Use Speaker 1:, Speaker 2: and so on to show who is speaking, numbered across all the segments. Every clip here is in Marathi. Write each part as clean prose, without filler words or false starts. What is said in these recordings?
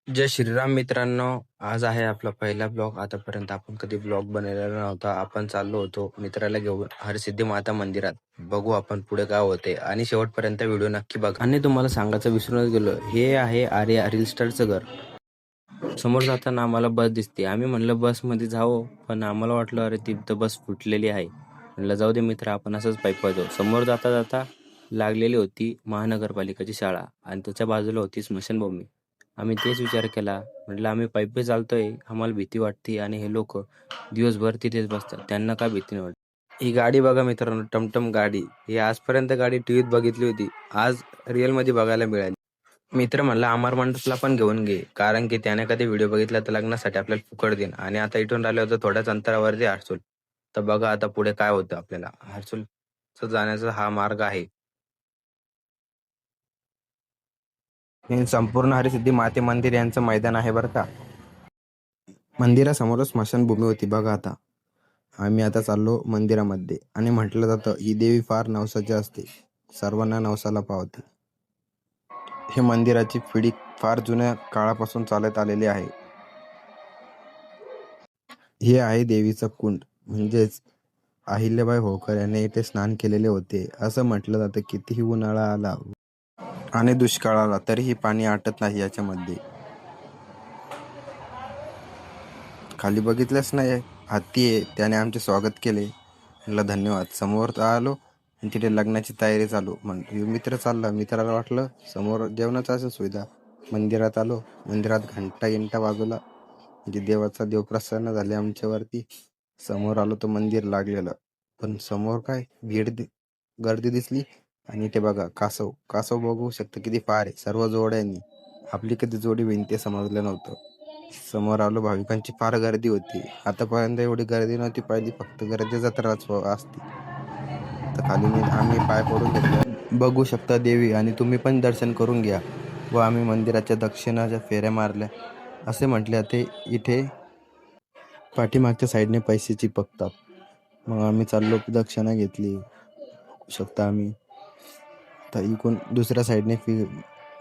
Speaker 1: जय श्रीराम मित्रांनो, आज आहे आपला पहिला ब्लॉग. आतापर्यंत आपण कधी ब्लॉग बनवलेला नव्हता. आपण चाललो होतो मित्राला घेऊन हरसिद्धी माता मंदिरात. बघू आपण पुढे काय होते आणि शेवटपर्यंत व्हिडिओ नक्की बघा. आणि तुम्हाला सांगायचं विसरूनच गेलो, हे आहे आर्या रील स्टारचं घर. समोर जाताना आम्हाला बस दिसते. आम्ही म्हणलं बसमध्ये जावं, पण आम्हाला वाटलं अरे तिथं बस फुटलेली आहे. म्हणलं जाऊ दे मित्र, आपण असंच पायी जाऊ. समोर जाता जाता लागलेली होती महानगरपालिकेची शाळा आणि त्याच्या बाजूला होती स्मशानभूमी. आम्ही तेच विचार केला, म्हटलं आम्ही पायी चालतोय, आम्हाला भीती वाटते आणि हे लोक दिवसभर तिथेच बसतात, त्यांना काय भीती नाही वाटत. ही गाडी बघा मित्रांनो, टमटम गाडी. ही आजपर्यंत गाडी टीव्हीत बघितली होती, आज रिअलमध्ये बघायला मिळाली. मित्र म्हणला अमर मंडपला पण घेऊन घे, कारण की त्याने कधी व्हिडिओ बघितला तर लग्नासाठी आपल्याला फुकट देईन. आणि आता इथून राहिलं होतं थोड्याच अंतरावरती हर्सूल. तर बघा आता पुढे काय होतं आपल्याला. हर्सूल जाण्याचा हा मार्ग आहे. हे संपूर्ण हरिसिद्धी माते मंदिर यांचं मैदान आहे बरं का. मंदिरासमोरच स्मशानभूमी होती बघा. आता आम्ही आता चाललो मंदिरामध्ये आणि म्हटलं जातं ही देवी फार नवसाची असते, सर्वांना नवसाला पावते. हे मंदिराची पिढी फार जुन्या काळापासून चालत आलेली आहे. हे आहे देवीचं कुंड, म्हणजेच अहिल्याबाई होळकर यांनी इथे स्नान केलेले होते. असं म्हटलं जातं कितीही उन्हाळा आला आणि दुष्काळ आला तरीही पाणी आटत नाही याच्यामध्ये. खाली बघितलंच नाही, हत्ती आहे, त्याने आमचे स्वागत केले. म्हणलं धन्यवाद. समोर आलो आणि तिथे लग्नाची तयारी चालू. म्हणलं मित्र चालला, मित्राला वाटलं समोर जेवणाचं असेल सुविधा. मंदिरात आलो, मंदिरात घंटा वाजवला, म्हणजे देवाचा देवप्रसन्न झाले आमच्यावरती. समोर आलो तर मंदिर लागलेलं, पण समोर काय गर्दी दिसली. आणि इथे बघा कासव कासव बघू शकता किती फार आहे, सर्व जोड्यांनी. आपली कधी जोडी होईल ते समजलं नव्हतं. समोर आलो, भाविकांची फार गर्दी होती. आतापर्यंत एवढी गर्दी नव्हती पाहिली, फक्त गर्दी जत्राच असते. तर खाली आम्ही पाय पडून घेतले. बघू शकता देवी, आणि तुम्ही पण दर्शन करून घ्या. व आम्ही मंदिराच्या दक्षिणाच्या फेऱ्या मारल्या. असे म्हटले ते इथे पाठीमागच्या साईडने पैसे चिपकतात. मग आम्ही चाललो, दक्षिणा घेतली. बघू शकता आम्ही तर इकडून दुसऱ्या साईडने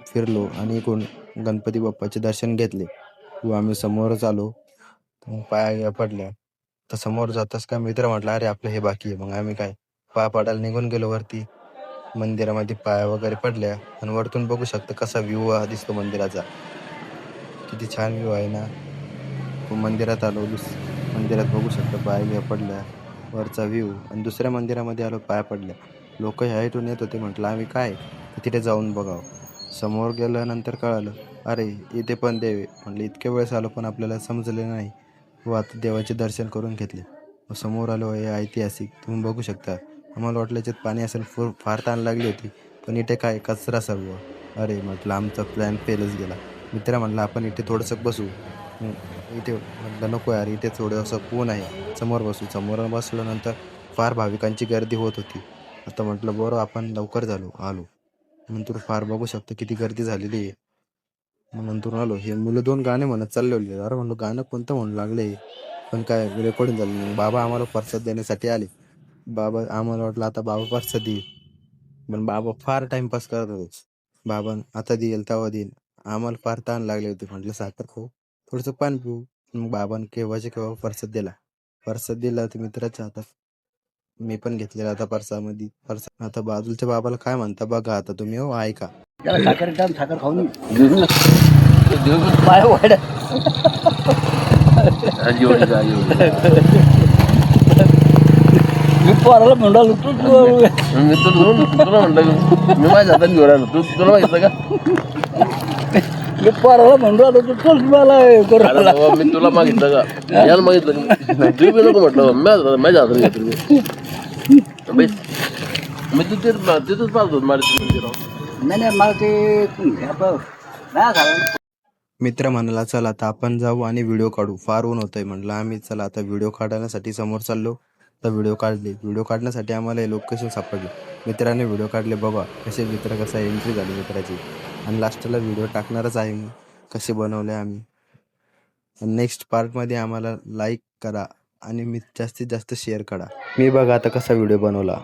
Speaker 1: फिरलो आणि इकडून गणपती बाप्पाचे दर्शन घेतले. व आम्ही समोरच आलो, पाया पडल्या. तर समोर जाताच का मित्र म्हटला अरे आपलं हे बाकी आहे. मग आम्ही काय पाया पडायला निघून गेलो वरती. मंदिरामध्ये पाया वगैरे पडल्या आणि वरतून बघू शकता कसा व्ह्यू दिसतो मंदिराचा. किती छान व्ह्यू आहे ना. मंदिरात आलो, मंदिरात बघू शकता पाया पडल्या, वरचा व्ह्यू. आणि दुसऱ्या मंदिरामध्ये आलो, पाया पडल्या. लोक ह्या इथून येत होते. म्हटलं आम्ही काय तर तिथे जाऊन बघावं. समोर गेल्यानंतर कळालं अरे इथे पण देव आहे. म्हटलं इतक्या वेळेस आलो पण आपल्याला समजले नाही. व आता देवाचे दर्शन करून घेतले. व समोर आलो, हे ऐतिहासिक तुम्ही बघू शकता. आम्हाला वाटलं याच्यात पाणी असेल, फार ताण लागली होती, पण इथे काय कचरा सर्व. अरे म्हटलं आमचा प्लॅन फेलच गेला. मित्र म्हटलं आपण इथे थोडंसं बसू. इथे म्हटलं नको यार, इथे थोडंसं ऊन आहे, समोर बसू. समोर बसल्यानंतर फार भाविकांची गर्दी होत होती. आता म्हटलं बरं आपण लवकर आलो. नंतर फार बघू शकतो किती गर्दी झालेली आहे. मग नंतर आलो, हे मुलं दोन गाणे म्हणत चालले होते. अरे म्हणलो गाणं कोणतं म्हणू लागले, पण काय रेकॉर्डिंग झालं नाही. बाबा आम्हाला प्रसाद देण्यासाठी आले. बाबा आम्हाला वाटलं आता बाबा प्रसाद देईल, पण बाबा फार टाइमपास करत होते. बाबा आता देईल तेव्हा देईल. आम्हाला फार ताण लागले होते. म्हटलं साखर खाऊ, थोडंसं पाणी पिऊ. मग बाबांनी केव्हा प्रसाद दिला तर मित्राच्या हातात. मी पण घेतलेला आता परसामध्ये. आता बाजूच्या बाबाला काय म्हणता बघा आता तुम्ही, हो ऐका.
Speaker 2: साखर खाऊन पाय वाढ मी पोराला म्हणालो मी तुला म्हणलं मी माझ्या हातात घेऊन आलो. तुला माहिती का मी पोराला म्हणून आलो तू चल मला मी तुला मागितलं का याला मागितलं तू नको म्हटलं माझ्या हातात घेतलं मी तू तिथंच पाहतो नाही मला ते
Speaker 1: मित्र म्हणाला चला आता आपण जाऊ आणि व्हिडिओ काढू, फार ऊन होतंय. म्हटलं आम्ही चला आता व्हिडिओ काढण्यासाठी समोर चाललो. तर व्हिडिओ काढण्यासाठी आम्हाला हे लोकेशन सापडले. मित्राने व्हिडिओ काढले. बघा कसा एंट्री झाली मित्राची. आणि लास्टला व्हिडिओ टाकणारच आहे मी, कसे बनवले आम्ही. नेक्स्ट पार्टमध्ये आम्हाला लाईक करा आणि जास्तीत जास्त शेअर करा. मी बघा आता कसा व्हिडिओ बनवला.